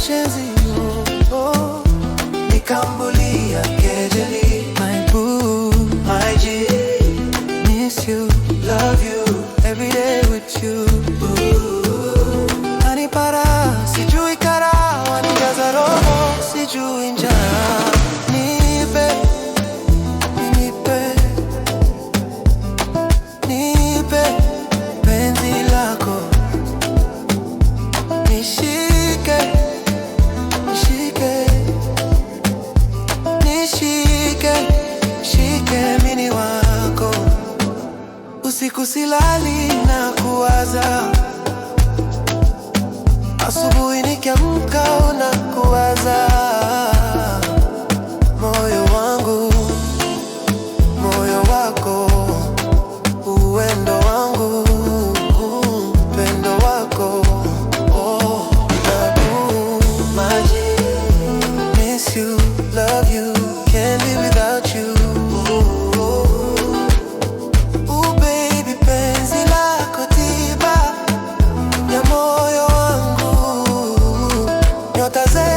mapenzi nikambulia kejeli. My boo, my G, miss you, love you, every day with you. Anipara, sijui kara, wanijaza roho, sijui njaa. Nipe, nipe, nipe penzi lako. Nishike, nishike, nishike, shike mini wako. Usiku silali na kuwaza, asubuhi nikiamka unakuwaza. Moyo wangu, moyo wako, uwendo wangu, upendo wako. Oh, Babu, my G, miss you, love you, can't live without you. Ooh, baby, penzi lako tiba ya moyo wangu. Nyota zetu